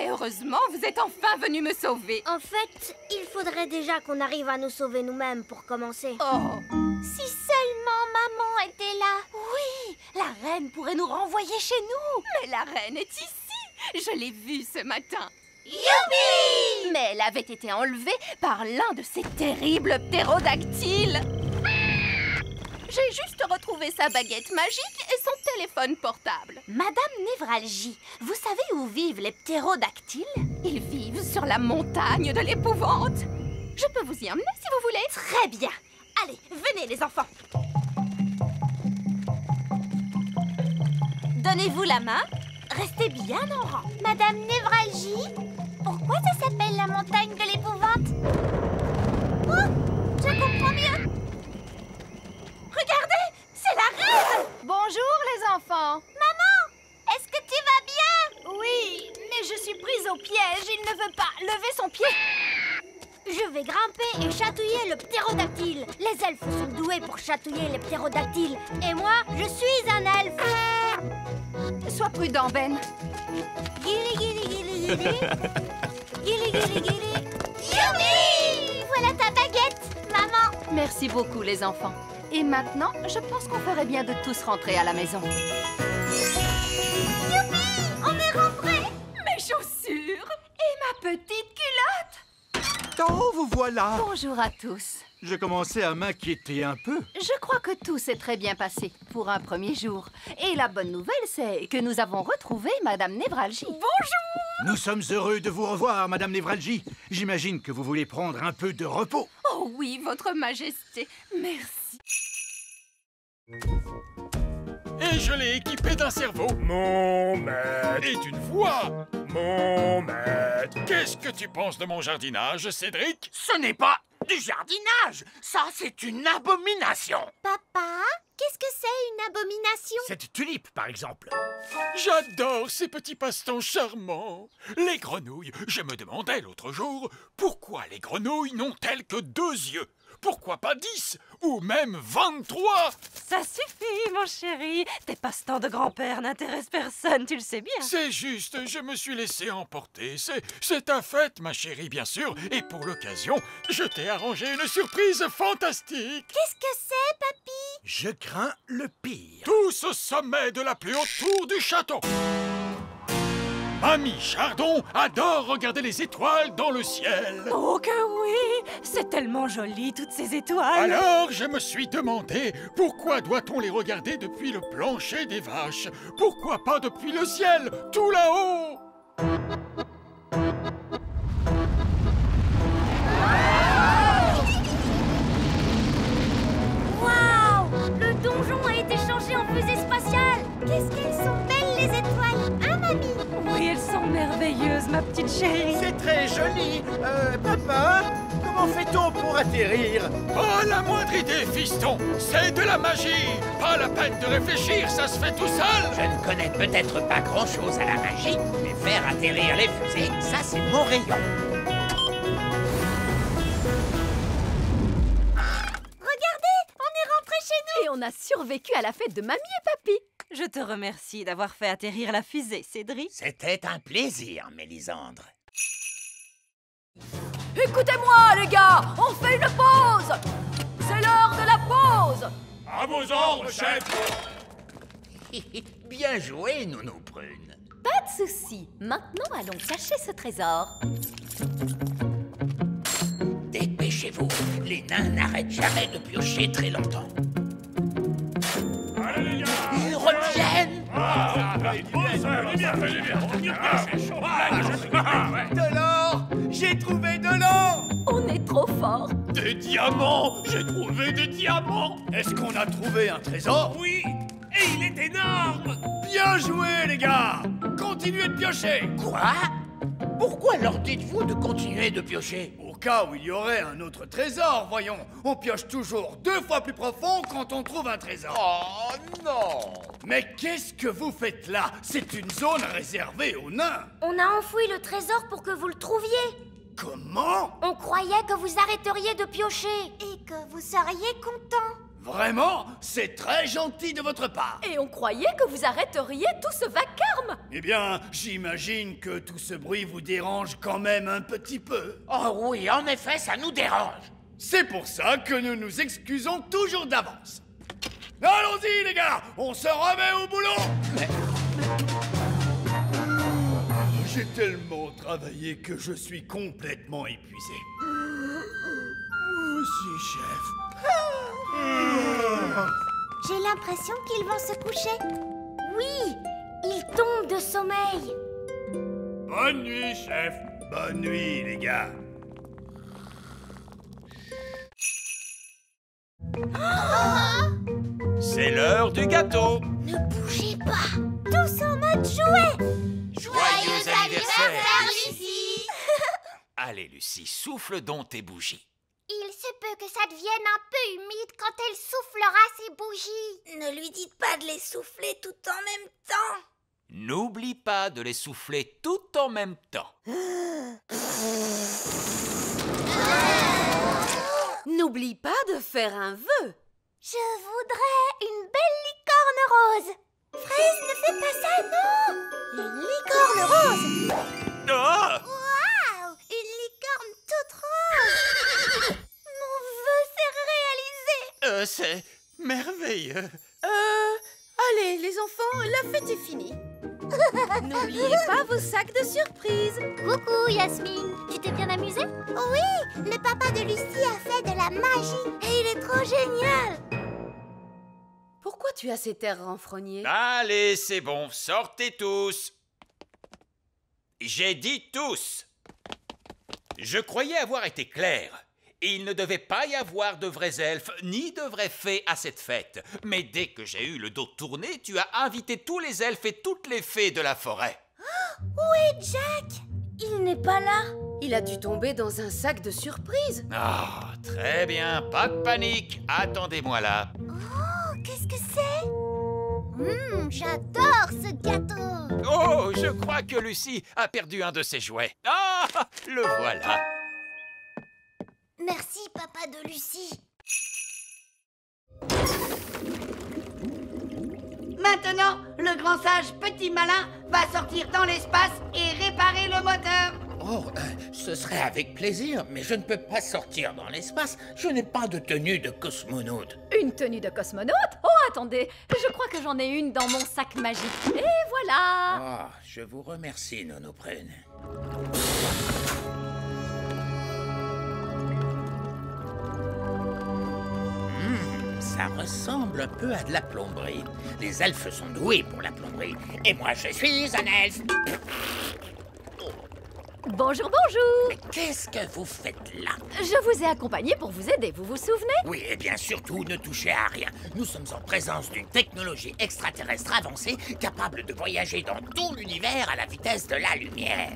Mais heureusement, vous êtes enfin venu me sauver. En fait, il faudrait déjà qu'on arrive à nous sauver nous-mêmes pour commencer. Oh. Si seulement maman était là. Oui, la reine pourrait nous renvoyer chez nous. Mais la reine est ici. Je l'ai vue ce matin. Youpi! Mais elle avait été enlevée par l'un de ces terribles ptérodactyles. J'ai juste retrouvé sa baguette magique et son téléphone portable. Madame Névralgie, vous savez où vivent les ptérodactyles? Ils vivent sur la montagne de l'épouvante. Je peux vous y emmener si vous voulez. Très bien. Allez, venez les enfants. Donnez-vous la main. Restez bien en rang. Madame Névralgie, pourquoi ça s'appelle la montagne de l'épouvante? Oh, je comprends mieux. Regardez, c'est la reine. Bonjour les enfants. Maman, est-ce que tu vas bien? Oui, mais je suis prise au piège. Il ne veut pas lever son pied. Je vais grimper et chatouiller le ptérodactyle. Les elfes sont doués pour chatouiller les ptérodactyles. Et moi, je suis un elfe. Sois prudent, Ben. Guili, guili, guili, guili. Guili, guili, guili. Youpi! Voilà ta baguette, maman. Merci beaucoup les enfants. Et maintenant, je pense qu'on ferait bien de tous rentrer à la maison. Youpi! On est rentrés. Mes chaussures et ma petite culotte. Oh, vous voilà! Bonjour à tous. Je commençais à m'inquiéter un peu. Je crois que tout s'est très bien passé pour un premier jour. Et la bonne nouvelle, c'est que nous avons retrouvé Madame Névralgie. Bonjour! Nous sommes heureux de vous revoir, Madame Névralgie. J'imagine que vous voulez prendre un peu de repos. Oh oui, Votre Majesté. Merci. Et je l'ai équipé d'un cerveau. Mon maître. Et d'une voix. Mon maître. Qu'est-ce que tu penses de mon jardinage, Cédric? Ce n'est pas du jardinage. Ça, c'est une abomination. Papa, qu'est-ce que c'est une abomination? Cette tulipe, par exemple. J'adore ces petits passe-temps charmants. Les grenouilles. Je me demandais l'autre jour, pourquoi les grenouilles n'ont-elles que 2 yeux? Pourquoi pas 10 ou même 23? Ça suffit, mon chéri. Tes passe-temps de grand-père n'intéressent personne, tu le sais bien. C'est juste, je me suis laissé emporter. C'est ta fête, ma chérie, bien sûr. Et pour l'occasion, je t'ai arrangé une surprise fantastique. Qu'est-ce que c'est, papy? Je crains le pire. Tous au sommet de la plus haute tour du château. Mamie Chardon adore regarder les étoiles dans le ciel. Oh que oui! C'est tellement joli, toutes ces étoiles. Alors, je me suis demandé, pourquoi doit-on les regarder depuis le plancher des vaches? Pourquoi pas depuis le ciel, tout là-haut? Waouh! Le donjon a été changé en fusée spatiale. Qu'est-ce qu'elles sont belles, les étoiles, hein, mamie? Oui, elles sont merveilleuses, ma petite chérie. C'est très joli. Papa, comment fait-on pour atterrir? Pas la moindre idée, fiston. C'est de la magie. Pas la peine de réfléchir, ça se fait tout seul. Je ne connais peut-être pas grand-chose à la magie, mais faire atterrir les fusées, ça, c'est mon rayon. Regardez, on est rentrés chez nous. Et on a survécu à la fête de Mamie et Papy. Je te remercie d'avoir fait atterrir la fusée, Cédric. C'était un plaisir, Mélisandre. Écoutez-moi, les gars, on fait une pause. C'est l'heure de la pause. À vos ordres, chef. Bien joué, Nounou Prune. Pas de souci. Maintenant, allons chercher ce trésor. Dépêchez-vous, les nains n'arrêtent jamais de piocher très longtemps. Allez, les gars. Ils reviennent. De l'or! J'ai trouvé de l'or! On est trop fort. Des diamants. J'ai trouvé des diamants. Est-ce qu'on a trouvé un trésor? Oui. Et il est énorme. Bien joué, les gars! Continuez de piocher! Quoi? Pourquoi leur dites-vous de continuer de piocher? Au cas où il y aurait un autre trésor, voyons. On pioche toujours 2 fois plus profond quand on trouve un trésor. Oh non! Mais qu'est-ce que vous faites là? C'est une zone réservée aux nains. On a enfoui le trésor pour que vous le trouviez. Comment? On croyait que vous arrêteriez de piocher et que vous seriez content. Vraiment, c'est très gentil de votre part. Et on croyait que vous arrêteriez tout ce vacarme. Eh bien, j'imagine que tout ce bruit vous dérange quand même un petit peu. Oh oui, en effet, ça nous dérange. C'est pour ça que nous nous excusons toujours d'avance. Allons-y, les gars, on se remet au boulot. J'ai tellement travaillé que je suis complètement épuisé. Moi aussi, chef. J'ai l'impression qu'ils vont se coucher. Oui, ils tombent de sommeil. Bonne nuit, chef. Bonne nuit, les gars. C'est l'heure du gâteau. Ne bougez pas. Tous en mode jouet. Joyeux anniversaire, Lucie. Allez, Lucie, souffle donc tes bougies. Il se peut que ça devienne un peu humide quand elle soufflera ses bougies. Ne lui dites pas de les souffler tout en même temps. N'oublie pas de les souffler tout en même temps. N'oublie pas de faire un vœu. Je voudrais une belle licorne rose. Fraise, ne fais pas ça, non. Une licorne rose. Ah! Waouh, une licorne toute rose. Mon vœu s'est réalisé. C'est merveilleux. Allez, les enfants, la fête est finie. N'oubliez pas vos sacs de surprise. Coucou Yasmine, tu t'es bien amusée? Oui, le papa de Lucie a fait de la magie et il est trop génial. Pourquoi tu as cet air renfrogné? Allez, c'est bon, sortez tous. J'ai dit tous. Je croyais avoir été clair. Il ne devait pas y avoir de vrais elfes ni de vraies fées à cette fête. Mais dès que j'ai eu le dos tourné, tu as invité tous les elfes et toutes les fées de la forêt. Où est Jack? Il n'est pas là. Il a dû tomber dans un sac de surprise. Ah, très bien, pas de panique. Attendez-moi là. Oh, qu'est-ce que c'est? J'adore ce gâteau. Oh, je crois que Lucie a perdu un de ses jouets. Ah, le voilà. Merci, papa de Lucie. Maintenant, le grand sage petit malin va sortir dans l'espace et réparer le moteur. Oh, ce serait avec plaisir, mais je ne peux pas sortir dans l'espace. Je n'ai pas de tenue de cosmonaute. Une tenue de cosmonaute? Oh, attendez, je crois que j'en ai une dans mon sac magique. Et voilà. Ah, je vous remercie, Nonoprène. Ça ressemble un peu à de la plomberie. Les elfes sont doués pour la plomberie. Et moi, je suis un elfe. Bonjour, bonjour. Mais qu'est-ce que vous faites là? Je vous ai accompagné pour vous aider, vous vous souvenez? Oui, et bien surtout, ne touchez à rien. Nous sommes en présence d'une technologie extraterrestre avancée capable de voyager dans tout l'univers à la vitesse de la lumière.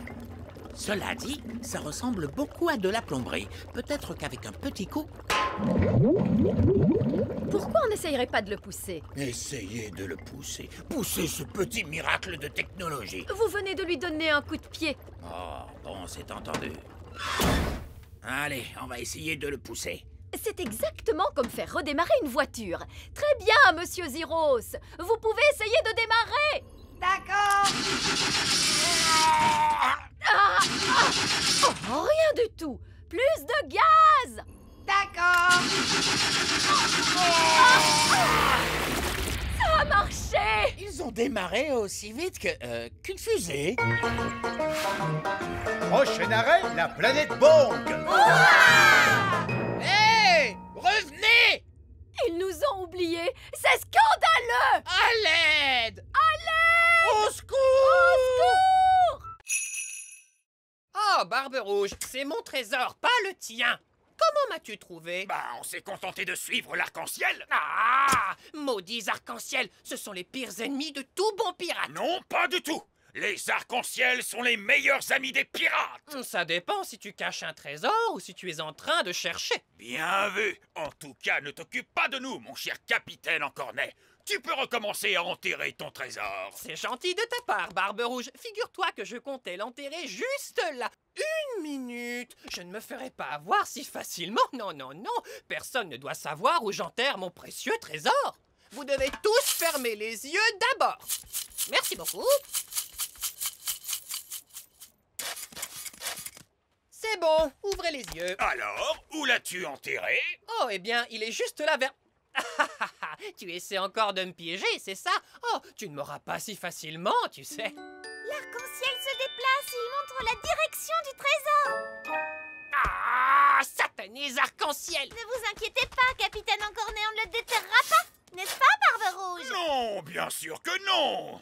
Cela dit, ça ressemble beaucoup à de la plomberie. Peut-être qu'avec un petit coup... Pourquoi on n'essayerait pas de le pousser? Essayez de le pousser. Poussez ce petit miracle de technologie. Vous venez de lui donner un coup de pied. Oh, bon, c'est entendu. Allez, on va essayer de le pousser. C'est exactement comme faire redémarrer une voiture. Très bien, monsieur Ziros. Vous pouvez essayer de démarrer. D'accord. Oh, rien du tout. Plus de gaz. D'accord. Ça a marché. Ils ont démarré aussi vite qu'une fusée. Prochain arrêt, la planète Bong. Hé! Revenez! Ils nous ont oubliés. C'est scandaleux. À l'aide! Au secours! Oh, Barbe Rouge, c'est mon trésor, pas le tien. Comment m'as-tu trouvé? Bah, on s'est contenté de suivre l'arc-en-ciel. Ah! Maudits arcs-en-ciel, ce sont les pires ennemis de tout bon pirate. Non, pas du tout. Les arcs-en-ciel sont les meilleurs amis des pirates. Ça dépend si tu caches un trésor ou si tu es en train de chercher. Bien vu. En tout cas, ne t'occupe pas de nous, mon cher capitaine en cornet. tu peux recommencer à enterrer ton trésor. C'est gentil de ta part, Barbe Rouge. Figure-toi que je comptais l'enterrer juste là. 1 minute. Je ne me ferai pas avoir si facilement. Non, non, non. Personne ne doit savoir où j'enterre mon précieux trésor. Vous devez tous fermer les yeux d'abord. Merci beaucoup. C'est bon, ouvrez les yeux. Alors, où l'as-tu enterré? Oh, eh bien, il est juste là vers... Tu essaies encore de me piéger, c'est ça? Oh, tu ne m'auras pas si facilement, tu sais. L'arc-en-ciel se déplace et il montre la direction du trésor. Ah, satanés arc-en-ciel! Ne vous inquiétez pas, Capitaine Encorné, on ne le déterrera pas. N'est-ce pas, Barbe Rouge? Non, bien sûr que non.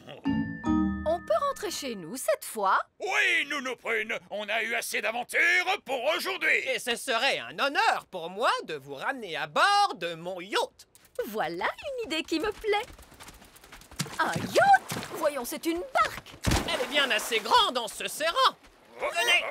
On peut rentrer chez nous cette fois? Oui, Nounou Prune, on a eu assez d'aventures pour aujourd'hui. Et ce serait un honneur pour moi de vous ramener à bord de mon yacht. Voilà une idée qui me plaît. Un yacht? Voyons, c'est une barque. Elle est bien assez grande en se serrant. Venez.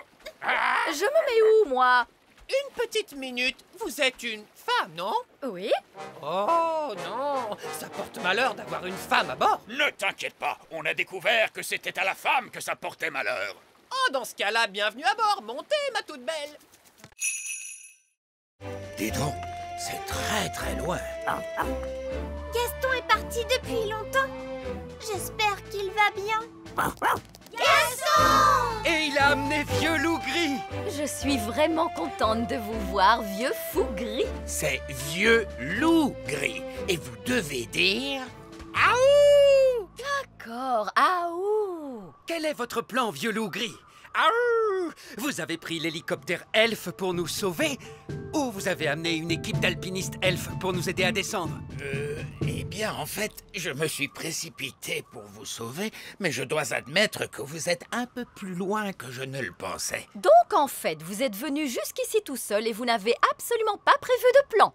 Je me mets où, moi? Une petite minute. Vous êtes une femme, non? Oui? Oh non, ça porte malheur d'avoir une femme à bord. Ne t'inquiète pas, on a découvert que c'était à la femme que ça portait malheur. Oh, dans ce cas-là, bienvenue à bord. Montez, ma toute belle. Dis donc, c'est très très loin. Gaston est parti depuis longtemps. J'espère qu'il va bien. Gaston! Et il a amené Vieux Loup Gris. Je suis vraiment contente de vous voir, vieux fou gris. C'est Vieux Loup Gris. Et vous devez dire... Aouh! D'accord, aouh! Quel est votre plan, Vieux Loup Gris? Aouh! Vous avez pris l'hélicoptère elfe pour nous sauver? Ou vous avez amené une équipe d'alpinistes elfes pour nous aider à descendre? Eh bien, en fait, je me suis précipité pour vous sauver, mais je dois admettre que vous êtes un peu plus loin que je ne le pensais. Donc, en fait, vous êtes venu jusqu'ici tout seul et vous n'avez absolument pas prévu de plan.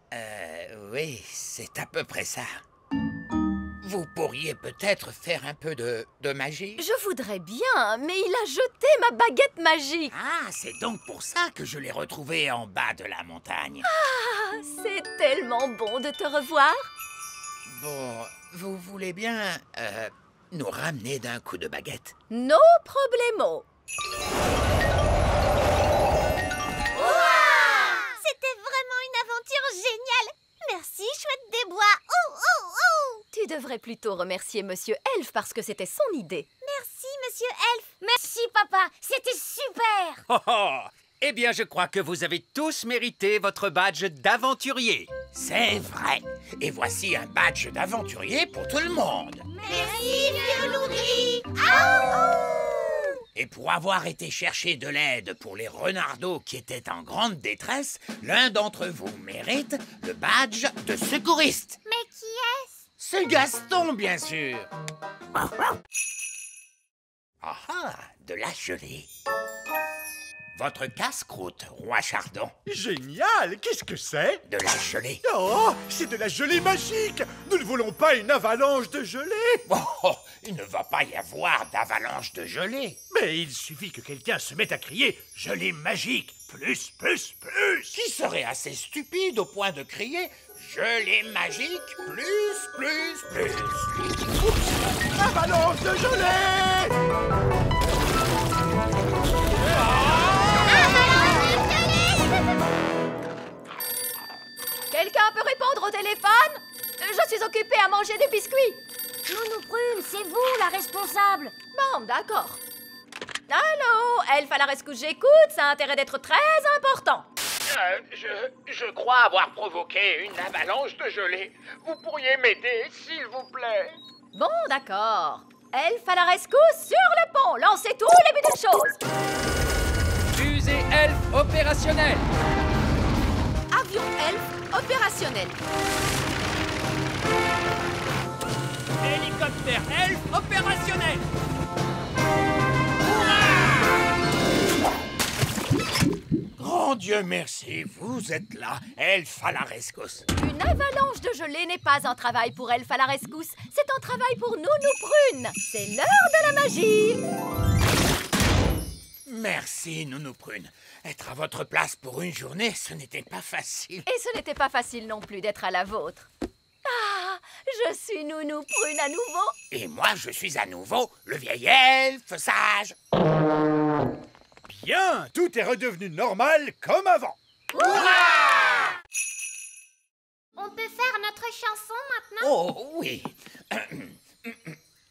Oui, c'est à peu près ça. Vous pourriez peut-être faire un peu de magie? Je voudrais bien, mais il a jeté ma baguette magique. Ah, c'est donc pour ça que je l'ai retrouvé en bas de la montagne. Ah, c'est tellement bon de te revoir. Bon, vous voulez bien nous ramener d'un coup de baguette? No problemo. C'était vraiment une aventure géniale. Merci, chouette des bois. Oh, oh, oh! Tu devrais plutôt remercier Monsieur Elfe parce que c'était son idée. Merci, Monsieur Elfe. Merci, papa. C'était super. Oh oh! Eh bien, je crois que vous avez tous mérité votre badge d'aventurier. C'est vrai. Et voici un badge d'aventurier pour tout le monde. Merci, Vieux Loup Gris. Et pour avoir été chercher de l'aide pour les renardeaux qui étaient en grande détresse, l'un d'entre vous mérite le badge de secouriste. Mais qui est-ce? C'est Gaston, bien sûr. Ah ah, de la gelée. Votre casse-croûte, Roi Chardon. Génial! Qu'est-ce que c'est? De la gelée. Oh, c'est de la gelée magique! Nous ne voulons pas une avalanche de gelée! Oh, il ne va pas y avoir d'avalanche de gelée. Mais il suffit que quelqu'un se mette à crier « Gelée magique ! Plus, plus, plus !» Qui serait assez stupide au point de crier « Gelée magique, plus, plus, plus !» Avalanche de gelée! Quelqu'un peut répondre au téléphone? Je suis occupée à manger des biscuits. Nounou Prune, c'est vous la responsable. Bon, d'accord. Allô, Elfe à la rescousse, j'écoute, ça a intérêt d'être très important. Je crois avoir provoqué une avalanche de gelée. Vous pourriez m'aider, s'il vous plaît? Bon, d'accord. Elfe à la rescousse sur le pont, lancez tous les petites choses. Fusée elfe opérationnelle. Avion Elfe opérationnel. Hélicoptère elfe opérationnel. Grand Dieu merci, vous êtes là, Elfe à la rescousse. Une avalanche de gelée n'est pas un travail pour Elfe à la rescousse, c'est un travail pour Nounou Prune. C'est l'heure de la magie. Merci, Nounou Prune. Être à votre place pour une journée, ce n'était pas facile. Et ce n'était pas facile non plus d'être à la vôtre. Ah, Je suis Nounou Prune à nouveau. Et moi, je suis à nouveau le vieil elfe sage. Bien, tout est redevenu normal comme avant. On peut faire notre chanson maintenant? Oh oui.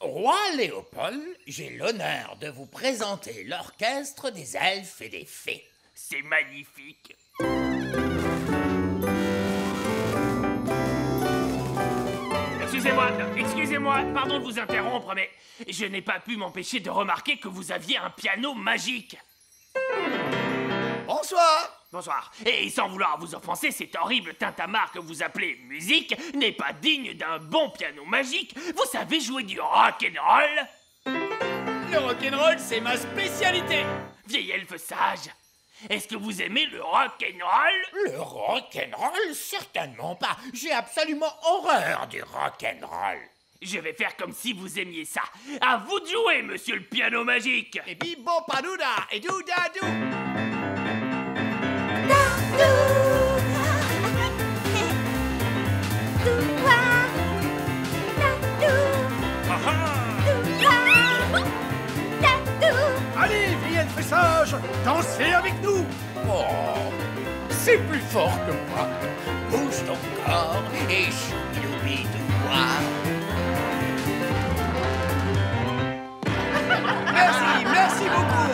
Roi Léopold, j'ai l'honneur de vous présenter l'orchestre des elfes et des fées. C'est magnifique. Excusez-moi, pardon de vous interrompre, mais je n'ai pas pu m'empêcher de remarquer que vous aviez un piano magique. Bonsoir. Bonsoir. Et sans vouloir vous offenser, cet horrible tintamarre que vous appelez musique n'est pas digne d'un bon piano magique. Vous savez jouer du rock'n'roll? Le rock'n'roll, c'est ma spécialité. Vieil elfe sage, est-ce que vous aimez le rock'n'roll? Le rock'n'roll? Certainement pas. J'ai absolument horreur du rock'n'roll. Je vais faire comme si vous aimiez ça. À vous de jouer, monsieur le piano magique. Et bibo padouda et doudadou. Allez, vieil elfe sage, dansez avec nous. Oh, c'est plus fort que moi. Bouge ton corps et choubi-doubi-dou-moi. Merci beaucoup.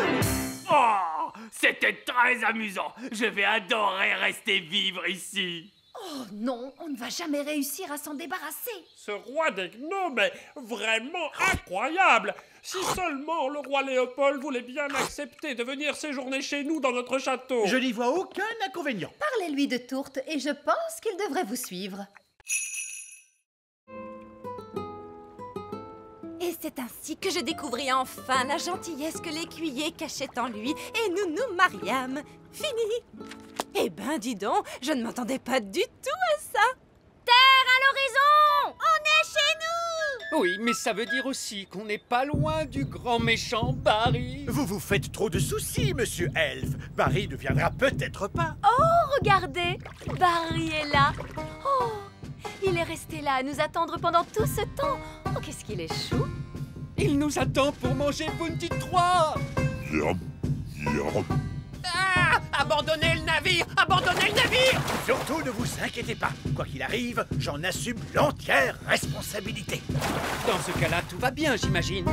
Oh, c'était très amusant. Je vais adorer rester vivre ici. Oh non, on ne va jamais réussir à s'en débarrasser. Ce roi des gnomes est vraiment incroyable. Si seulement le roi Léopold voulait bien accepter de venir séjourner chez nous dans notre château. Je n'y vois aucun inconvénient. Parlez-lui de Tourte et je pense qu'il devrait vous suivre. Et c'est ainsi que je découvris enfin la gentillesse que l'écuyer cachait en lui et nous nous mariâmes. Fini. Eh ben, dis donc, je ne m'attendais pas du tout à ça. Terre à l'horizon! On est chez nous! Oui, mais ça veut dire aussi qu'on n'est pas loin du grand méchant Barry. Vous vous faites trop de soucis, monsieur Elfe. Barry ne viendra peut-être pas. Oh, regardez, Barry est là. Oh, il est resté là à nous attendre pendant tout ce temps. Oh, qu'est-ce qu'il est chou. Il nous attend pour manger Bounty 3. Ah! Abandonnez le navire! Abandonnez le navire! Surtout, ne vous inquiétez pas. Quoi qu'il arrive, j'en assume l'entière responsabilité. Dans ce cas-là, tout va bien, j'imagine.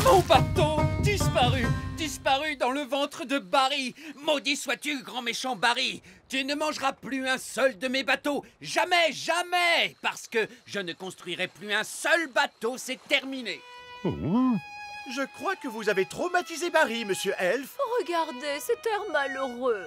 Mon bateau disparu! Disparu dans le ventre de Barry! Maudit sois-tu, grand méchant Barry! Tu ne mangeras plus un seul de mes bateaux! Jamais, jamais! Parce que je ne construirai plus un seul bateau, c'est terminé! Je crois que vous avez traumatisé Barry, monsieur Elfe. Regardez cet air malheureux.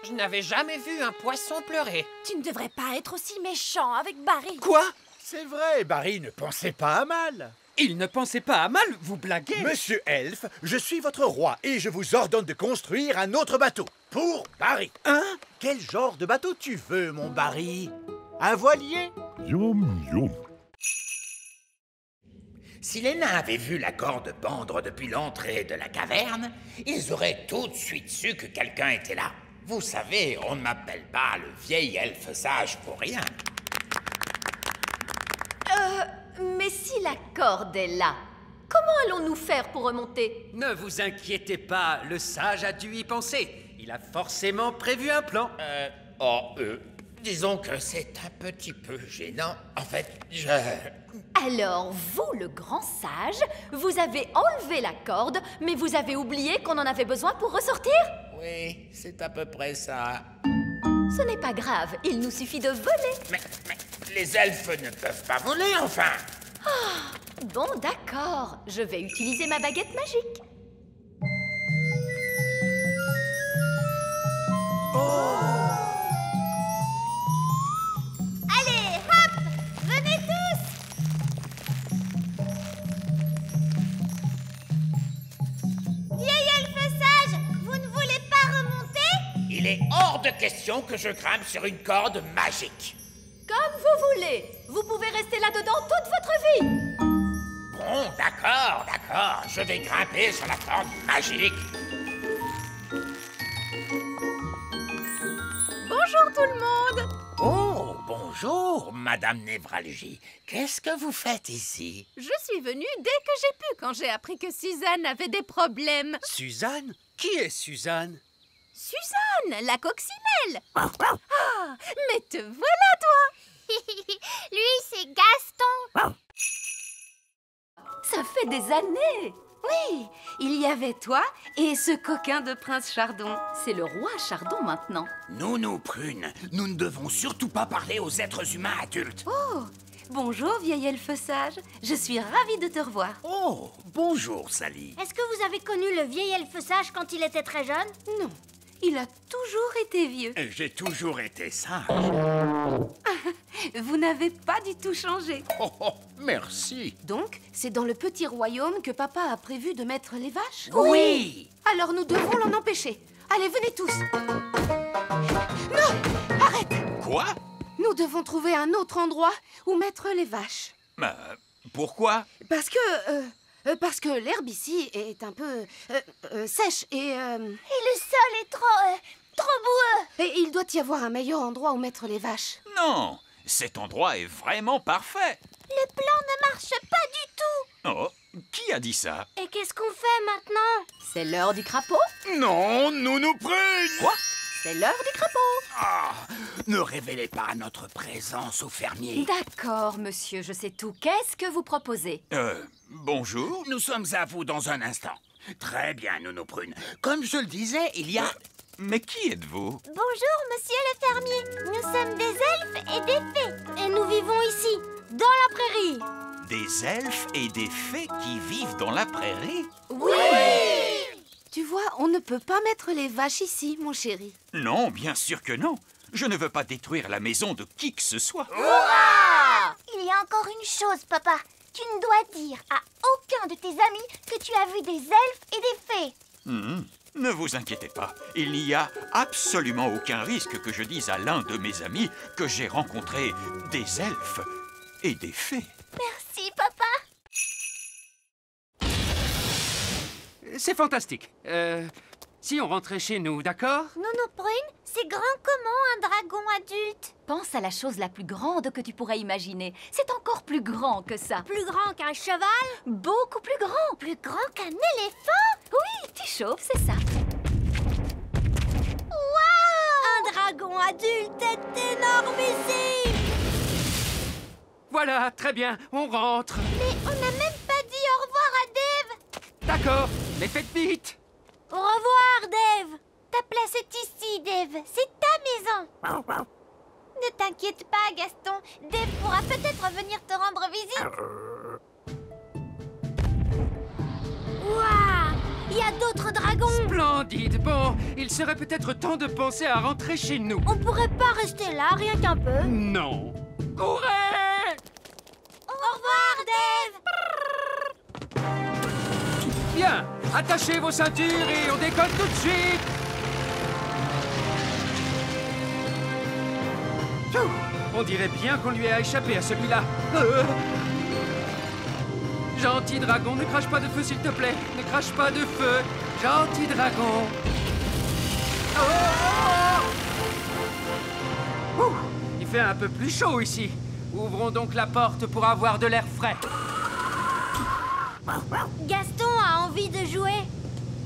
Je n'avais jamais vu un poisson pleurer. Tu ne devrais pas être aussi méchant avec Barry. Quoi? C'est vrai, Barry ne pensait pas à mal. Il ne pensait pas à mal, vous blaguez? Monsieur Elfe, je suis votre roi et je vous ordonne de construire un autre bateau. Pour Barry. Hein? Quel genre de bateau tu veux, mon Barry? Un voilier? Si les nains avaient vu la corde pendre depuis l'entrée de la caverne, ils auraient tout de suite su que quelqu'un était là. Vous savez, on ne m'appelle pas le vieil elfe sage pour rien. Mais si la corde est là, comment allons-nous faire pour remonter? Ne vous inquiétez pas, le sage a dû y penser. Il a forcément prévu un plan. Disons que c'est un petit peu gênant. En fait, Alors, vous, le grand sage, vous avez enlevé la corde, mais vous avez oublié qu'on en avait besoin pour ressortir? Oui, c'est à peu près ça. Ce n'est pas grave, il nous suffit de voler. Mais les elfes ne peuvent pas voler, enfin. Bon, d'accord, je vais utiliser ma baguette magique. Allez, hop! Venez tous! Vieil elfe sage, vous ne voulez pas remonter? Il est hors de question que je grimpe sur une corde magique. Comme vous voulez, vous pouvez rester là-dedans toute votre vie. Bon, d'accord, je vais grimper sur la corde magique. Bonjour tout le monde. Oh, bonjour, Madame Névralgie. Qu'est-ce que vous faites ici? Je suis venue dès que j'ai pu quand j'ai appris que Suzanne avait des problèmes. Suzanne? Qui est Suzanne? Suzanne, la coccinelle. Ah, mais te voilà, toi. Lui, c'est Gaston. Ça fait des années. Oui, il y avait toi et ce coquin de Prince Chardon. C'est le roi Chardon maintenant. Nounou Prune, nous ne devons surtout pas parler aux êtres humains adultes. Oh, bonjour vieil elfe sage. Je suis ravie de te revoir. Oh, bonjour Sally. Est-ce que vous avez connu le vieil elfe sage quand il était très jeune? Non, il a toujours été vieux. J'ai toujours été sage. Vous n'avez pas du tout changé. Oh, oh, merci. Donc, c'est dans le petit royaume que papa a prévu de mettre les vaches? Oui. Alors nous devons l'en empêcher. Allez, venez tous. Non, arrête. Quoi? Nous devons trouver un autre endroit où mettre les vaches. Pourquoi? Parce que l'herbe ici est un peu sèche et le sol est trop boueux. et il doit y avoir un meilleur endroit où mettre les vaches. Non, cet endroit est vraiment parfait. Le plan ne marche pas du tout. Oh, qui a dit ça? Et qu'est-ce qu'on fait maintenant? C'est l'heure du crapaud. Non, Nounou Prune. Quoi? C'est l'heure du crapaud. Ah, ne révélez pas notre présence aux fermiers. D'accord, monsieur, je sais tout. Qu'est-ce que vous proposez? Bonjour. Nous sommes à vous dans un instant. Très bien, Nounou Prune. Comme je le disais, il y a... Mais qui êtes-vous? Bonjour, monsieur le fermier. Nous sommes des elfes et des fées. Et nous vivons ici, dans la prairie. Des elfes et des fées qui vivent dans la prairie? Oui. Tu vois, on ne peut pas mettre les vaches ici, mon chéri. Non, bien sûr que non. Je ne veux pas détruire la maison de qui que ce soit. Il y a encore une chose, papa. Tu ne dois dire à aucun de tes amis que tu as vu des elfes et des fées. Ne vous inquiétez pas. Il n'y a absolument aucun risque que je dise à l'un de mes amis que j'ai rencontré des elfes et des fées. Merci, papa. C'est fantastique. Si on rentrait chez nous, d'accord? Nounou Prune, c'est grand comment un dragon adulte? Pense à la chose la plus grande que tu pourrais imaginer. C'est encore plus grand que ça. Plus grand qu'un cheval? Beaucoup plus grand. Plus grand qu'un éléphant? Oui, tu chauves, c'est ça. Waouh! Un dragon adulte est énormissime! Voilà, très bien, on rentre. Mais on n'a même pas dit au revoir à Dave! D'accord, mais faites vite. Au revoir, Dave! Ta place est ici, Dave. C'est ta maison. Ne t'inquiète pas, Gaston. Dave pourra peut-être venir te rendre visite. Waouh! Il y a d'autres dragons. Splendide. Bon, il serait peut-être temps de penser à rentrer chez nous. On pourrait pas rester là, rien qu'un peu. Non. Courez! Au revoir, Dave! Bien, attachez vos ceintures et on décolle tout de suite. Pfiou, on dirait bien qu'on lui a échappé à celui-là. Gentil dragon, ne crache pas de feu s'il te plaît. Ne crache pas de feu. Gentil dragon. Ouh, il fait un peu plus chaud ici. Ouvrons donc la porte pour avoir de l'air frais. Gaston a envie de jouer.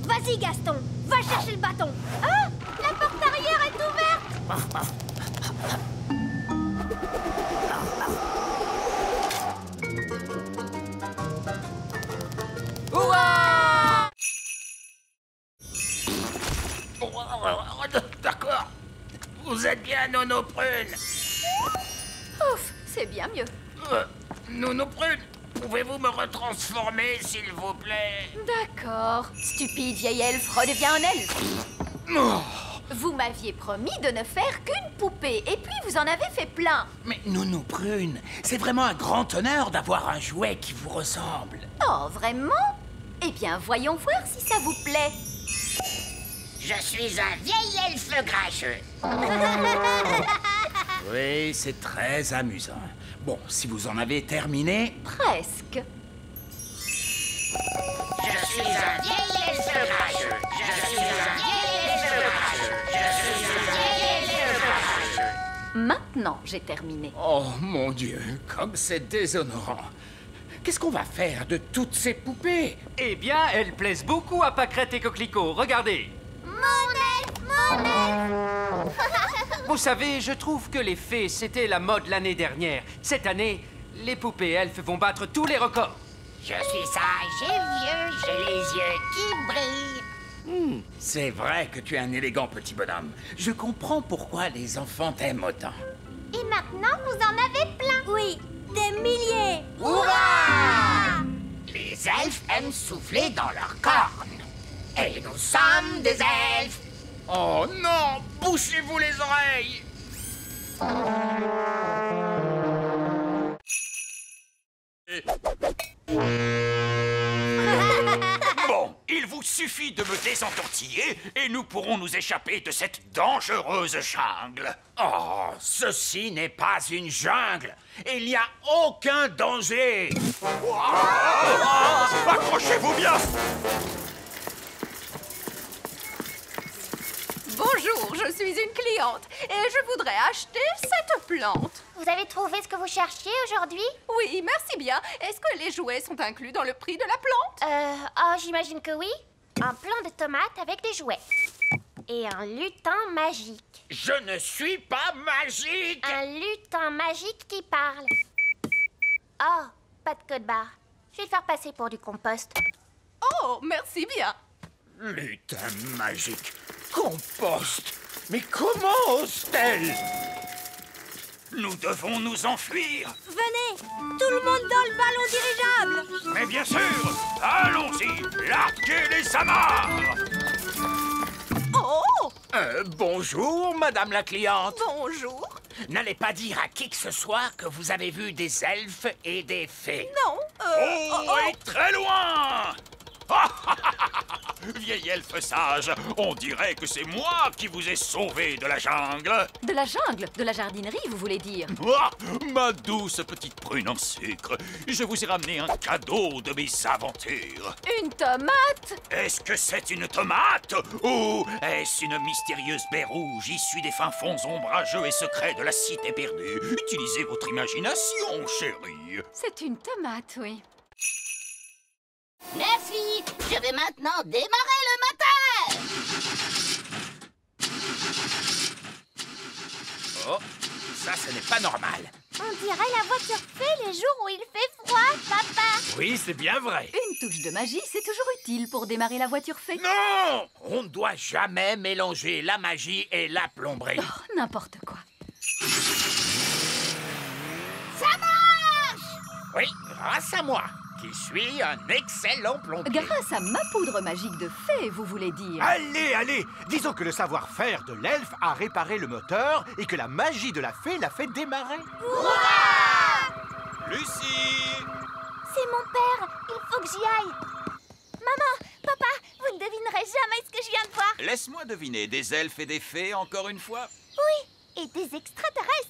Vas-y, Gaston, va chercher le bâton. Ah! La porte arrière est ouverte. Ouah! D'accord. Vous êtes bien, Nounou Prune? Ouf, c'est bien mieux. Nounou Prune, pouvez-vous me retransformer, s'il vous plaît? D'accord. Stupide vieil elfe, redeviens un elfe. Oh. Vous m'aviez promis de ne faire qu'une poupée, et puis vous en avez fait plein. Mais Nounou Prune, c'est vraiment un grand honneur d'avoir un jouet qui vous ressemble. Oh, vraiment? Eh bien, voyons voir si ça vous plaît. Je suis un vieil elfe grincheux. Oui, c'est très amusant. Bon, si vous en avez terminé... Presque. Je suis un vieil elfe grincheux. Je suis un vieil elfe grincheux. Je suis un vieil elfe grincheux. Maintenant, j'ai terminé. Oh mon Dieu, comme c'est déshonorant. Qu'est-ce qu'on va faire de toutes ces poupées? Eh bien, elles plaisent beaucoup à Pâquerette et Coquelicot. Regardez. Mon elfe. Vous savez, je trouve que les fées, c'était la mode l'année dernière. Cette année, les poupées elfes vont battre tous les records. Je suis sage et vieux, j'ai les yeux qui brillent. C'est vrai que tu es un élégant petit bonhomme. Je comprends pourquoi les enfants t'aiment autant. Et maintenant, vous en avez plein. Oui, des milliers. Hurrah! Les elfes aiment souffler dans leurs cornes. Et nous sommes des elfes. Oh non, bouchez-vous les oreilles. Bon, il vous suffit de me désentortiller et nous pourrons nous échapper de cette dangereuse jungle. Oh, ceci n'est pas une jungle. Il n'y a aucun danger. Accrochez-vous bien. Bonjour, je suis une cliente et je voudrais acheter cette plante. Vous avez trouvé ce que vous cherchiez aujourd'hui? Oui, merci bien. Est-ce que les jouets sont inclus dans le prix de la plante? Oh, j'imagine que oui. Un plant de tomates avec des jouets. Et un lutin magique. Je ne suis pas magique. Un lutin magique qui parle. Oh, pas de code barre. Je vais le faire passer pour du compost. Oh, merci bien. Lutin magique. Compost. Mais comment ose-t-elle? Nous devons nous enfuir. Venez, tout le monde dans le ballon dirigeable. Mais bien sûr, allons-y, larguez les amarres. Oh! Bonjour, madame la cliente. Bonjour. N'allez pas dire à qui que ce soit que vous avez vu des elfes et des fées. Non, et très loin. Vieil elfe sage, on dirait que c'est moi qui vous ai sauvé de la jungle. De la jungle? De la jardinerie, vous voulez dire? Ah, ma douce petite prune en sucre, je vous ai ramené un cadeau de mes aventures. Une tomate? Est-ce que c'est une tomate? Ou est-ce une mystérieuse baie rouge issue des fins fonds ombrageux et secrets de la cité perdue? Utilisez votre imagination, chérie. C'est une tomate, oui. Merci, je vais maintenant démarrer le moteur. Oh, ça, ce n'est pas normal. On dirait la voiture fée les jours où il fait froid, papa. Oui, c'est bien vrai. Une touche de magie, c'est toujours utile pour démarrer la voiture fée. Non! On ne doit jamais mélanger la magie et la plomberie. Oh, n'importe quoi. Ça marche! Oui, grâce à moi, qui suis un excellent plombier. Grâce à ma poudre magique de fée, vous voulez dire? Allez, allez! Disons que le savoir-faire de l'elfe a réparé le moteur et que la magie de la fée l'a fait démarrer. Lucie! C'est mon père, il faut que j'y aille. Maman, papa, vous ne devinerez jamais ce que je viens de voir. Laisse-moi deviner, des elfes et des fées encore une fois? Oui, et des extraterrestres.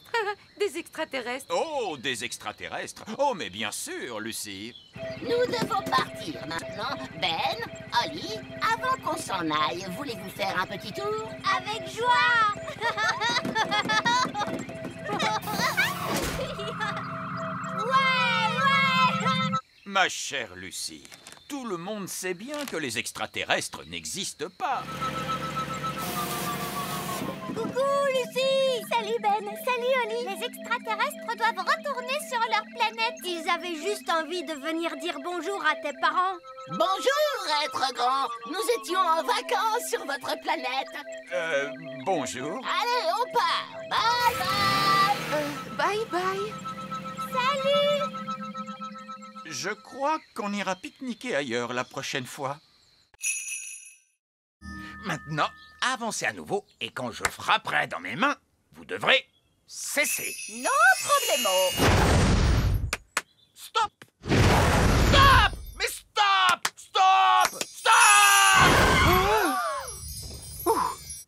Des extraterrestres. Oh, des extraterrestres. Oh, mais bien sûr, Lucie. Nous devons partir maintenant. Ben, Holly, avant qu'on s'en aille, voulez-vous faire un petit tour? Avec joie. Ouais. Ma chère Lucie, tout le monde sait bien que les extraterrestres n'existent pas. Coucou, Lucie. Salut, Ben. Salut, Holly. Les extraterrestres doivent retourner sur leur planète. Ils avaient juste envie de venir dire bonjour à tes parents. Bonjour, être grand. Nous étions en vacances sur votre planète. Bonjour. Allez, on part. Bye bye. Bye bye. Salut. Je crois qu'on ira pique-niquer ailleurs la prochaine fois. Maintenant, avancez à nouveau et quand je frapperai dans mes mains, vous devrez cesser. No problemo. Stop! Stop! Mais stop! Stop! Stop!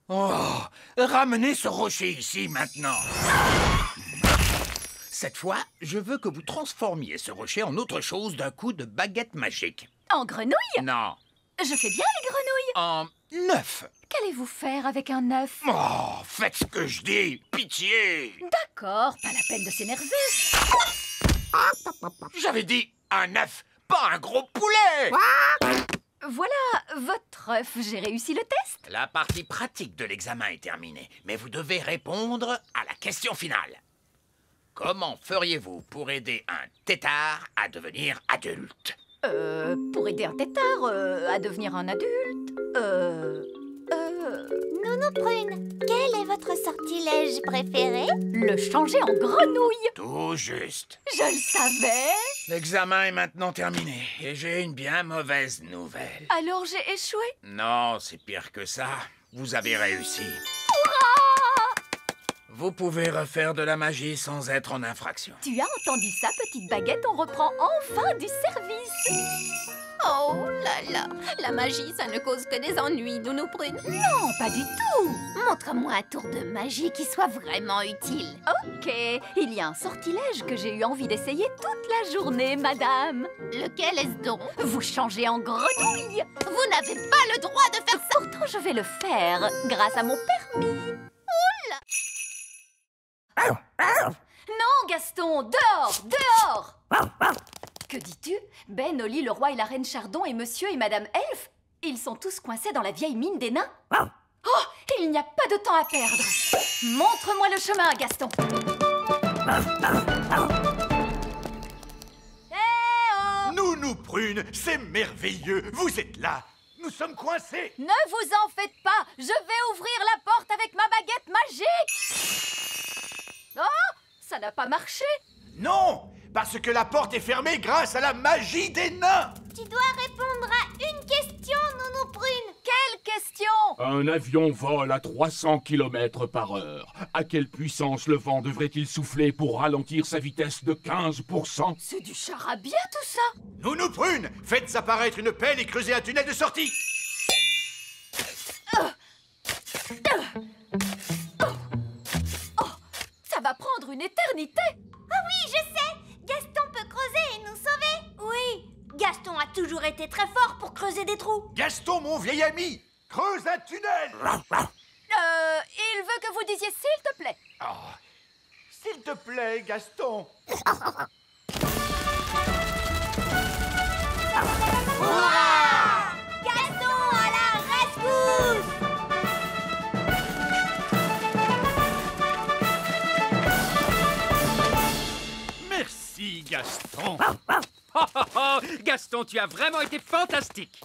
Oh, ramenez ce rocher ici maintenant. Cette fois, je veux que vous transformiez ce rocher en autre chose d'un coup de baguette magique. En grenouille? Non. Je fais bien les grenouilles. En 9. Qu'allez-vous faire avec un œuf? Oh, faites ce que je dis, pitié. D'accord, pas la peine de s'énerver. J'avais dit un œuf, pas un gros poulet. Voilà votre œuf, j'ai réussi le test. La partie pratique de l'examen est terminée, mais vous devez répondre à la question finale. Comment feriez-vous pour aider un tétard à devenir adulte? Pour aider un tétard à devenir un adulte, Nounou Prune, quel est votre sortilège préféré? le changer en grenouille. Tout juste. Je le savais. L'examen est maintenant terminé et j'ai une bien mauvaise nouvelle. Alors j'ai échoué. Non, c'est pire que ça. Vous avez réussi. Vous pouvez refaire de la magie sans être en infraction. Tu as entendu ça, petite baguette? On reprend enfin du service. Oh là là, la magie, ça ne cause que des ennuis, Nounou Prune. Non, pas du tout. Montre-moi un tour de magie qui soit vraiment utile. Ok, il y a un sortilège que j'ai eu envie d'essayer toute la journée, madame. Lequel est-ce donc? Vous changez en grenouille. Vous n'avez pas le droit de faire ça. Pourtant, je vais le faire grâce à mon permis. Non, Gaston, dehors, dehors. Que dis-tu? Ben, Oli, le roi et la reine Chardon et monsieur et madame Elfe, ils sont tous coincés dans la vieille mine des nains. Oh, il n'y a pas de temps à perdre. Montre-moi le chemin, Gaston. Nounou Prune, c'est merveilleux. Vous êtes là. Nous sommes coincés. Ne vous en faites pas. Je vais ouvrir la porte avec ma baguette magique. Oh, ça n'a pas marché. Non, parce que la porte est fermée grâce à la magie des nains. Tu dois répondre à une question, Nounou Prune. Quelle question? Un avion vole à 300 km/h. À quelle puissance le vent devrait-il souffler pour ralentir sa vitesse de 15%? C'est du charabia tout ça. Nounou Prune, faites apparaître une pelle et creusez un tunnel de sortie. Ça va prendre une éternité. Ah oui, je sais. Gaston peut creuser et nous sauver. Oui, Gaston a toujours été très fort pour creuser des trous. Gaston, mon vieil ami, creuse un tunnel. Il veut que vous disiez s'il te plaît. Oh, s'il te plaît, Gaston. Hurrah! Gaston à la rescousse! Merci, Gaston. Gaston, tu as vraiment été fantastique.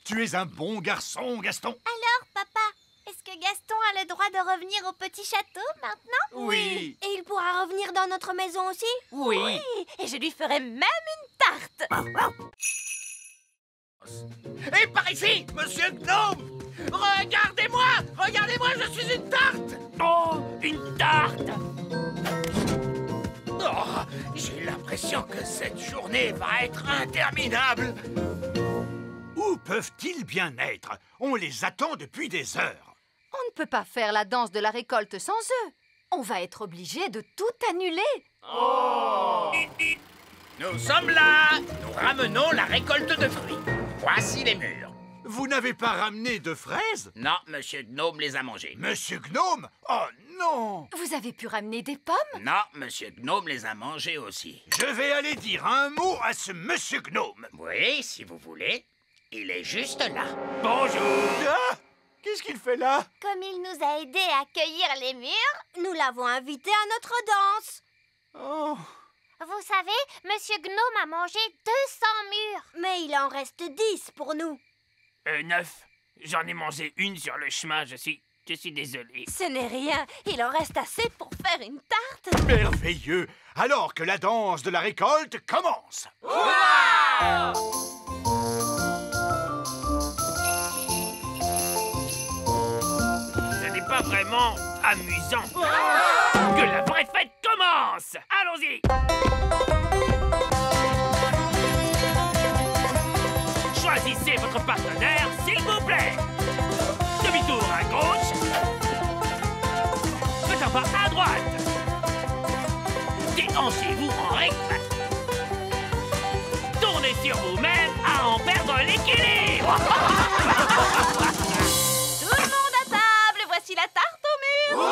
Tu es un bon garçon, Gaston. Alors, papa, est-ce que Gaston a le droit de revenir au petit château maintenant? Oui. Et il pourra revenir dans notre maison aussi? Oui. Et je lui ferai même une tarte. Et par ici, monsieur Gnome! Regardez-moi! Regardez-moi, je suis une tarte! Oh, une tarte! Oh, j'ai l'impression que cette journée va être interminable. Où peuvent-ils bien être? On les attend depuis des heures. On ne peut pas faire la danse de la récolte sans eux. On va être obligé de tout annuler. Nous sommes là! Nous ramenons la récolte de fruits. Voici les murs. Vous n'avez pas ramené de fraises? Non, monsieur Gnome les a mangés. Monsieur Gnome? Oh non! Vous avez pu ramener des pommes? Non, monsieur Gnome les a mangés aussi. Je vais aller dire un mot à ce monsieur Gnome. Oui, si vous voulez. Il est juste là. Bonjour! Ah! Qu'est-ce qu'il fait là? Comme il nous a aidés à cueillir les murs, nous l'avons invité à notre danse. Oh! Vous savez, Monsieur Gnome a mangé 200 murs. Mais il en reste 10 pour nous. 9. J'en ai mangé une sur le chemin, je suis désolé. Ce n'est rien. Il en reste assez pour faire une tarte. Merveilleux! Alors que la danse de la récolte commence! Ce n'est pas vraiment amusant. Que la vraie fête commence! Allons-y! Choisissez votre partenaire, s'il vous plaît. Demi-tour à gauche. Faites un pas à droite. Déhanchez-vous en recte. Tournez sur vous-même à en perdre l'équilibre. Tout le monde à table, voici la tarte au mur.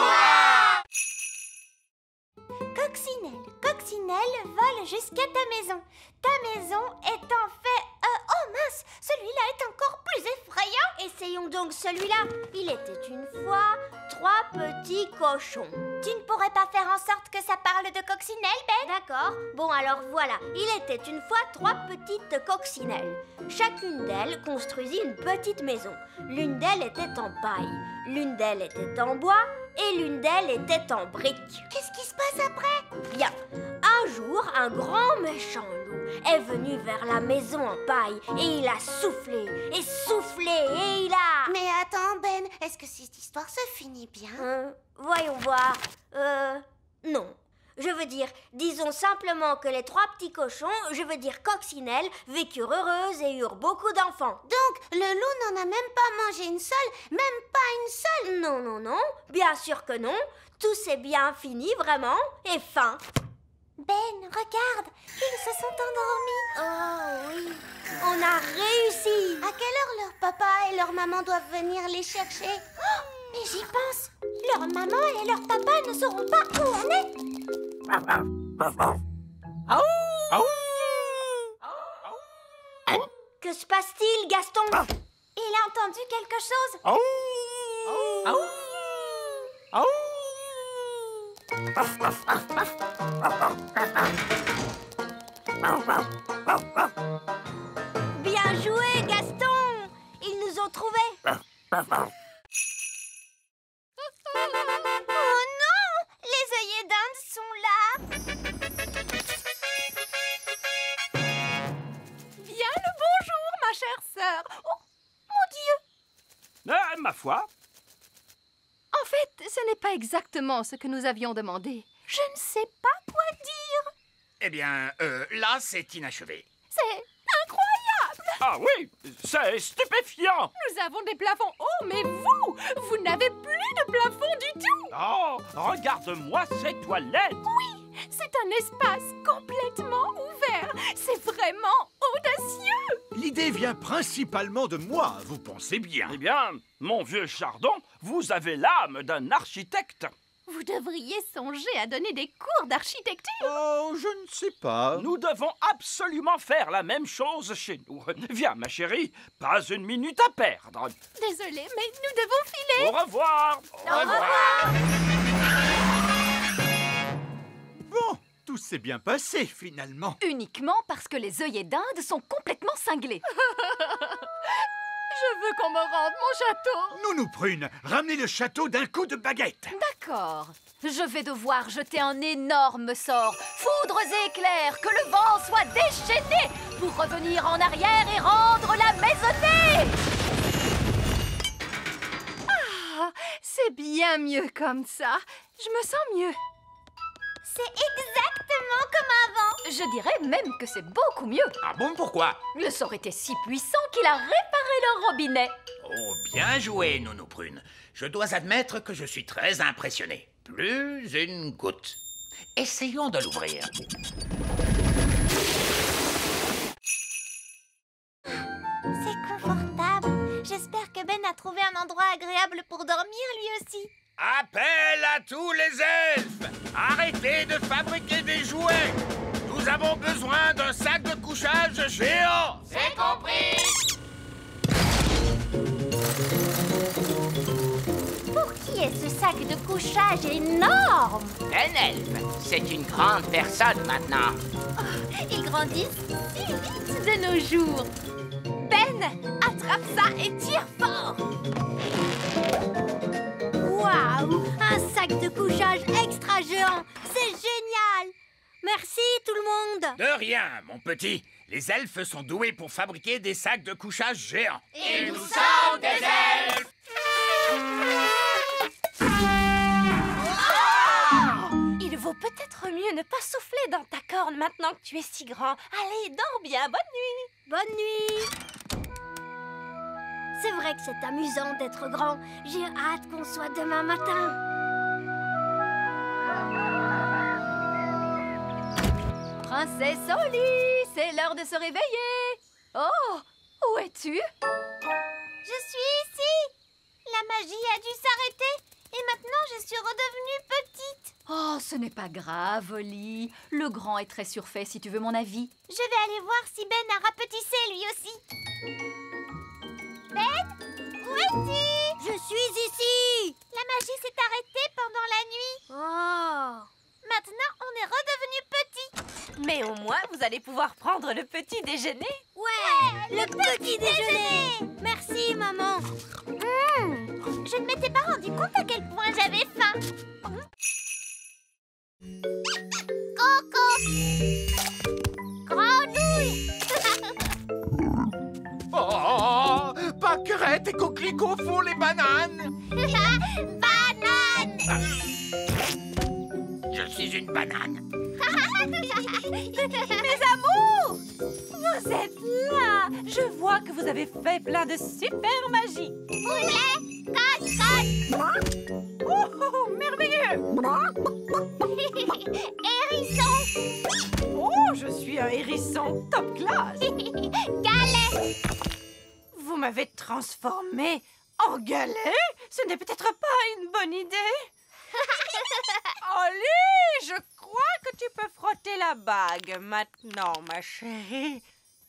Coccinelle, Coccinelle vole jusqu'à ta maison. Ta maison est en fait... oh mince, celui-là est encore plus effrayant. Essayons donc celui-là. Il était une fois 3 petits cochons. Tu ne pourrais pas faire en sorte que ça parle de coccinelle, Ben? D'accord. Bon, alors voilà. Il était une fois 3 petites coccinelles. Chacune d'elles construisit une petite maison. L'une d'elles était en paille, l'une d'elles était en bois et l'une d'elles était en briques. Qu'est-ce qui se passe après? Bien. Un jour, un grand méchant loup est venu vers la maison en paille et il a soufflé et soufflé et il a... Mais attends, Ben, est-ce que cette histoire se finit bien? Voyons voir. Non. Je veux dire, disons simplement que les 3 petits cochons, je veux dire coccinelles, vécurent heureuses et eurent beaucoup d'enfants. Donc, le loup n'en a même pas mangé une seule, même pas une seule? Non, non, non, bien sûr que non. Tout s'est bien fini, vraiment, et fin. Ben, regarde, ils se sont endormis. Oh oui. On a réussi. À quelle heure leur papa et leur maman doivent venir les chercher? Oh, mais j'y pense. Leur maman et leur papa ne sauront pas où on est. Que se passe-t-il, Gaston? Il a entendu quelque chose? Bien joué, Gaston! Ils nous ont trouvés. Oh non! Les œillets d'Inde sont là. Bien le bonjour, ma chère sœur. Oh, mon Dieu! Ma foi. En fait, ce n'est pas exactement ce que nous avions demandé. Je ne sais pas quoi dire. Eh bien, là, c'est inachevé. C'est incroyable. Ah oui, c'est stupéfiant. Nous avons des plafonds hauts, mais vous n'avez plus de plafond du tout. Oh, regarde-moi ces toilettes. Oui, c'est un espace complètement ouvert. C'est vraiment audacieux. L'idée vient principalement de moi, vous pensez bien. Eh bien, mon vieux Chardon, vous avez l'âme d'un architecte. Vous devriez songer à donner des cours d'architecture. Oh, je ne sais pas. Nous devons absolument faire la même chose chez nous. Viens, ma chérie, pas une minute à perdre. Désolée, mais nous devons filer. Au revoir. Au revoir. Bon, tout s'est bien passé, finalement. Uniquement parce que les œillets d'Inde sont complètement cinglés. Je veux qu'on me rende mon château. Nounou Prune, ramenez le château d'un coup de baguette. D'accord. Je vais devoir jeter un énorme sort. Foudres et éclairs, que le vent soit déchaîné pour revenir en arrière et rendre la maisonnée. Ah, c'est bien mieux comme ça. Je me sens mieux. C'est exactement comme avant. Je dirais même que c'est beaucoup mieux. Ah bon, pourquoi? Le sort était si puissant qu'il a réparé le robinet. Oh, bien joué, Nounou Prune. Je dois admettre que je suis très impressionné. Plus une goutte. Essayons de l'ouvrir. C'est confortable. J'espère que Ben a trouvé un endroit agréable pour dormir lui aussi. Appel à tous les elfes! Arrêtez de fabriquer des jouets! Nous avons besoin d'un sac de couchage géant! C'est compris! Pour qui est ce sac de couchage énorme? Un elfe, c'est une grande personne maintenant. Oh, ils grandissent si vite de nos jours. Ben, attrape ça et tire fort. Waouh! Un sac de couchage extra géant! C'est génial! Merci tout le monde! De rien, mon petit. Les elfes sont doués pour fabriquer des sacs de couchage géants. Et nous sommes des elfes! Il vaut peut-être mieux ne pas souffler dans ta corne maintenant que tu es si grand. Allez, dors bien. Bonne nuit. Bonne nuit! C'est vrai que c'est amusant d'être grand. J'ai hâte qu'on soit demain matin. Princesse Alice! c'est l'heure de se réveiller. Oh, où es-tu? Je suis ici. La magie a dû s'arrêter et maintenant je suis redevenue petite. Oh, ce n'est pas grave, Oli. Le grand est très surfait, si tu veux mon avis. Je vais aller voir si Ben a rapetissé lui aussi. Ben, où es-tu? Je suis ici. La magie s'est arrêtée pendant la nuit. Oh. Maintenant, on est redevenu petit. Mais au moins, vous allez pouvoir prendre le petit déjeuner. Ouais, le petit déjeuner. Merci, maman. Je ne m'étais pas rendu compte à quel point j'avais faim. Coco. Grenouille. Oh, Pâquerette et Coquelicot font les bananes. Banane. Je suis une banane. Mes amours! Vous êtes là! Je vois que vous avez fait plein de super magie. Poulet, cote. Oh, merveilleux! Hérisson. Oh, je suis un hérisson top classe. Galet. Vous m'avez transformé en galet? Ce n'est peut-être pas une bonne idée. Oli, je crois que tu peux frotter la bague maintenant, ma chérie.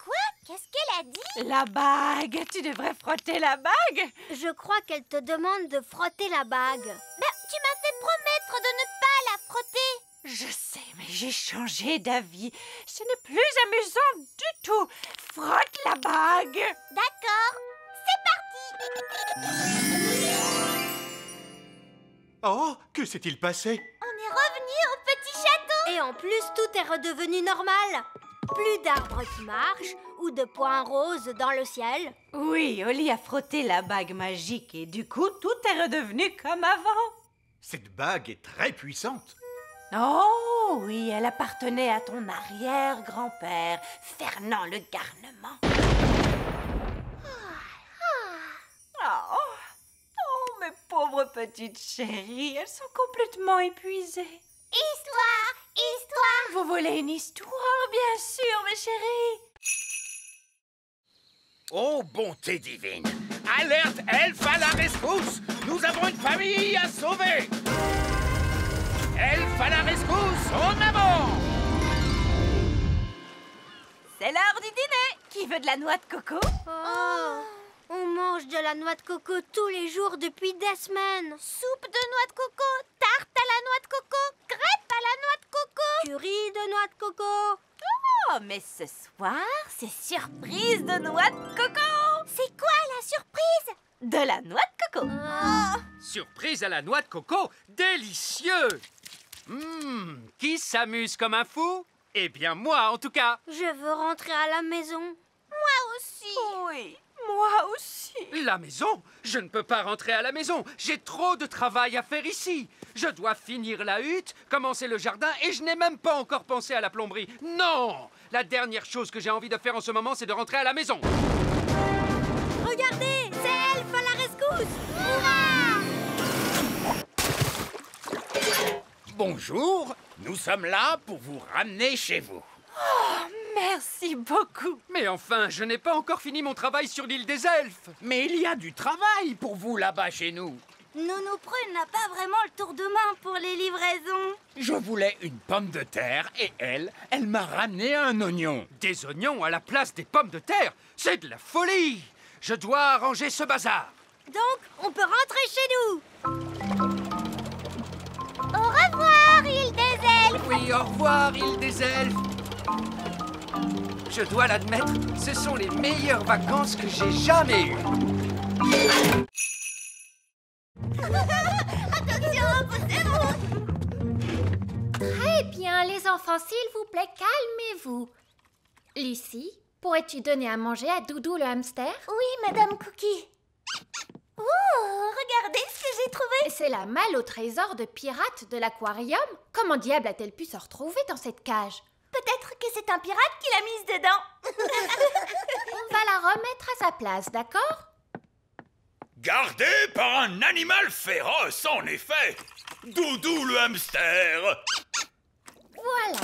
Quoi? Qu'est-ce qu'elle a dit? La bague, tu devrais frotter la bague. Je crois qu'elle te demande de frotter la bague. Ben, tu m'as fait promettre de ne pas la frotter. Je sais, mais j'ai changé d'avis. Ce n'est plus amusant du tout. Frotte la bague. D'accord, c'est parti. Oh, que s'est-il passé? On est revenu au petit château. Et en plus, tout est redevenu normal. Plus d'arbres qui marchent ou de points roses dans le ciel. Oui, Oli a frotté la bague magique et du coup, tout est redevenu comme avant. Cette bague est très puissante. Oh oui, elle appartenait à ton arrière-grand-père, Fernand le Garnement. Oh, mes pauvres petites chéries, elles sont complètement épuisées. Histoire, histoire. Vous voulez une histoire, bien sûr, mes chéris. Oh, bonté divine! Alerte elfe à la rescousse! Nous avons une famille à sauver! Elfe à la rescousse, en avant! C'est l'heure du dîner. Qui veut de la noix de coco? On mange de la noix de coco tous les jours depuis des semaines. Soupe de noix de coco, tarte à la noix de coco, crêpe à la noix de coco, curry de noix de coco. Oh, mais ce soir, c'est surprise de noix de coco. C'est quoi la surprise? De la noix de coco. Surprise à la noix de coco, délicieux! Qui s'amuse comme un fou? Eh bien moi, en tout cas. Je veux rentrer à la maison. Moi aussi. Oui, moi aussi. La maison? Je ne peux pas rentrer à la maison. J'ai trop de travail à faire ici. Je dois finir la hutte, commencer le jardin et je n'ai même pas encore pensé à la plomberie. Non! La dernière chose que j'ai envie de faire en ce moment, c'est de rentrer à la maison. Regardez, c'est Elfe à la rescousse. Hurrah! Bonjour, nous sommes là pour vous ramener chez vous. Oh, merci beaucoup. Mais enfin, je n'ai pas encore fini mon travail sur l'île des elfes. Mais il y a du travail pour vous là-bas chez nous. Nounou Prune n'a pas vraiment le tour de main pour les livraisons. Je voulais une pomme de terre et elle m'a ramené un oignon. Des oignons à la place des pommes de terre? C'est de la folie! Je dois arranger ce bazar. Donc, on peut rentrer chez nous. Au revoir, île des elfes. Oui, au revoir, île des elfes. Je dois l'admettre, ce sont les meilleures vacances que j'ai jamais eues. Attention, poussez-vous. Très bien, les enfants, s'il vous plaît, calmez-vous. Lucie, pourrais-tu donner à manger à Doudou le hamster? Oui, Madame Cookie. Oh, regardez ce que j'ai trouvé. C'est la malle au trésor de pirate de l'aquarium. Comment diable a-t-elle pu se retrouver dans cette cage? Peut-être que c'est un pirate qui l'a mise dedans. On va la remettre à sa place, d'accord? Gardé par un animal féroce, en effet. Doudou le hamster. Voilà,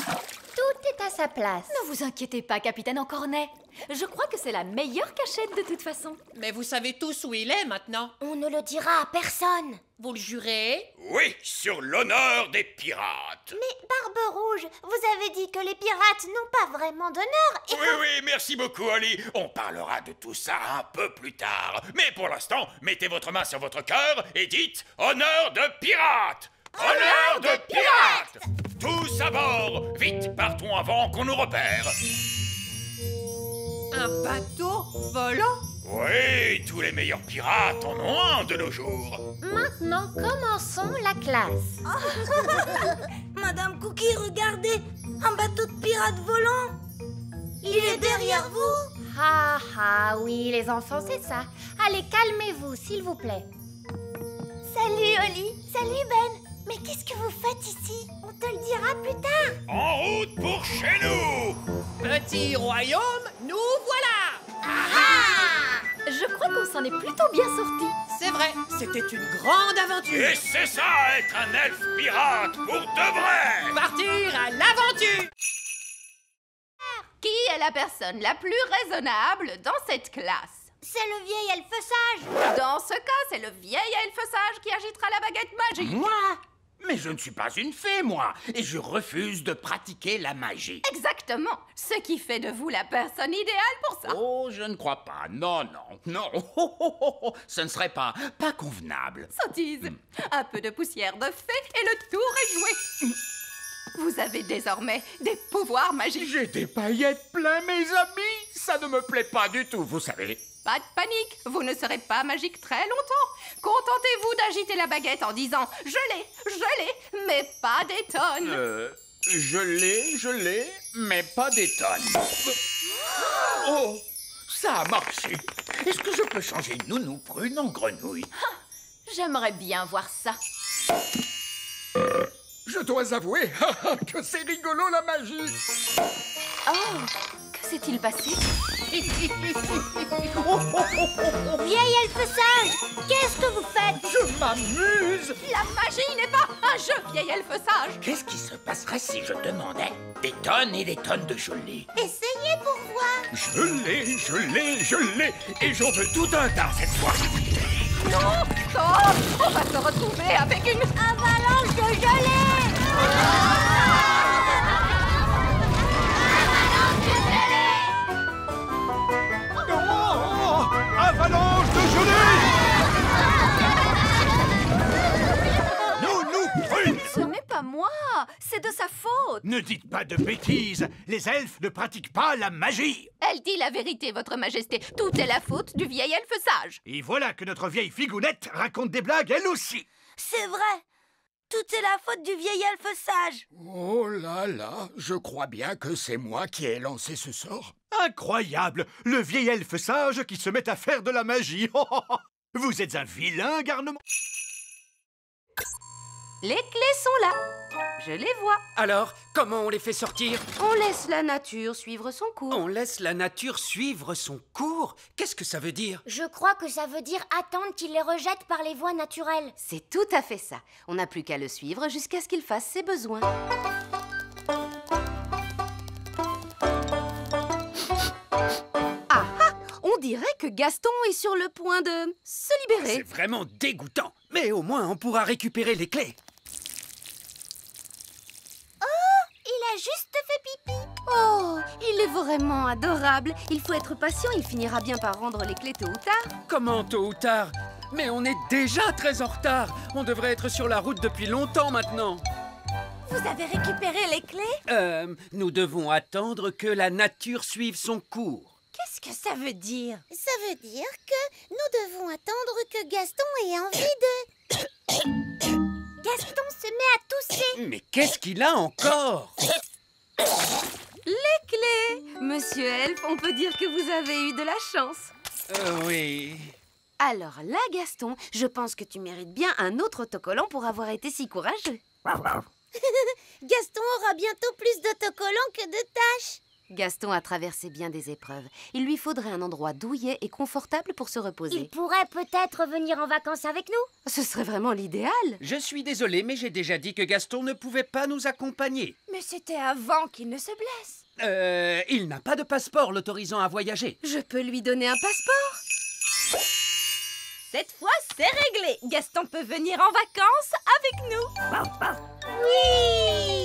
Tout est à sa place. Ne vous inquiétez pas, capitaine Encornet. Je crois que c'est la meilleure cachette de toute façon. Mais vous savez tous où il est maintenant. On ne le dira à personne. Vous le jurez? Oui, sur l'honneur des pirates. Mais Barbe Rouge, vous avez dit que les pirates n'ont pas vraiment d'honneur et Oui, merci beaucoup, Oli. On parlera de tout ça un peu plus tard. Mais pour l'instant, mettez votre main sur votre cœur et dites « Honneur de pirate !» Honneur de pirate! Tous à bord! Vite, partons avant qu'on nous repère. Un bateau volant? Oui, tous les meilleurs pirates en ont un de nos jours. Maintenant, commençons la classe. Madame Cookie, regardez, un bateau de pirates volant. Il est derrière vous. Ah, oui, les enfants, c'est ça. Allez, calmez-vous, s'il vous plaît. Salut Oli, salut Ben. Mais qu'est-ce que vous faites ici? On te le dira plus tard. En route pour chez nous! Petit royaume, nous voilà! Je crois qu'on s'en est plutôt bien sorti. C'est vrai, c'était une grande aventure. Et c'est ça, être un elfe pirate, pour de vrai! Partir à l'aventure! Qui est la personne la plus raisonnable dans cette classe? C'est le vieil elfe sage. Dans ce cas, c'est le vieil elfe sage qui agitera la baguette magique. Moi? Mais je ne suis pas une fée, moi, et je refuse de pratiquer la magie. Exactement. Ce qui fait de vous la personne idéale pour ça. Oh, je ne crois pas. Non. Ce ne serait pas convenable. Sottise. Un peu de poussière de fée et le tour est joué. Vous avez désormais des pouvoirs magiques. J'ai des paillettes plein, mes amis. Ça ne me plaît pas du tout, vous savez. Pas de panique, vous ne serez pas magique très longtemps. Contentez-vous d'agiter la baguette en disant « Je l'ai, mais pas des tonnes ». Je l'ai, mais pas des tonnes. Oh, ça a marché. Est-ce que je peux changer Nounou Prune en grenouille? J'aimerais bien voir ça. Je dois avouer que c'est rigolo la magie. Oh, que s'est-il passé? Vieil elfe sage, qu'est-ce que vous faites? Je m'amuse. La magie n'est pas un jeu, vieil elfe sage. Qu'est-ce qui se passerait si je demandais des tonnes et des tonnes de gelée? Essayez pour voir. Je l'ai, et j'en veux tout un tas cette fois. Non, stop! On va se retrouver avec une avalanche de gelée. Avalanche de gelée! Nounou Prune! Ce n'est pas moi, c'est de sa faute. Ne dites pas de bêtises, les elfes ne pratiquent pas la magie. Elle dit la vérité, votre majesté. Tout est la faute du vieil elfe sage. Et voilà que notre vieille figounette raconte des blagues elle aussi. C'est vrai. Tout est la faute du vieil elfe sage. Oh là là, je crois bien que c'est moi qui ai lancé ce sort. Incroyable! Le vieil elfe sage qui se met à faire de la magie. Vous êtes un vilain garnement. Les clés sont là. Je les vois. Alors, comment on les fait sortir? On laisse la nature suivre son cours. On laisse la nature suivre son cours? Qu'est-ce que ça veut dire? Je crois que ça veut dire attendre qu'il les rejette par les voies naturelles. C'est tout à fait ça. On n'a plus qu'à le suivre jusqu'à ce qu'il fasse ses besoins. On dirait que Gaston est sur le point de se libérer. C'est vraiment dégoûtant. Mais au moins, on pourra récupérer les clés. Il a juste fait pipi. Oh, il est vraiment adorable. Il faut être patient, il finira bien par rendre les clés tôt ou tard. Comment tôt ou tard? Mais on est déjà très en retard. On devrait être sur la route depuis longtemps maintenant. Vous avez récupéré les clés? Nous devons attendre que la nature suive son cours. Qu'est-ce que ça veut dire? Ça veut dire que nous devons attendre que Gaston ait envie de... Gaston se met à tousser. Mais qu'est-ce qu'il a encore? Les clés! Monsieur Elfe, on peut dire que vous avez eu de la chance. Oui. Alors là, Gaston, je pense que tu mérites bien un autre autocollant pour avoir été si courageux. Gaston aura bientôt plus d'autocollants que de tâches. Gaston a traversé bien des épreuves. Il lui faudrait un endroit douillet et confortable pour se reposer. Il pourrait peut-être venir en vacances avec nous. Ce serait vraiment l'idéal. Je suis désolé, mais j'ai déjà dit que Gaston ne pouvait pas nous accompagner. Mais c'était avant qu'il ne se blesse. Il n'a pas de passeport l'autorisant à voyager. Je peux lui donner un passeport. Cette fois, c'est réglé. Gaston peut venir en vacances avec nous. Oui!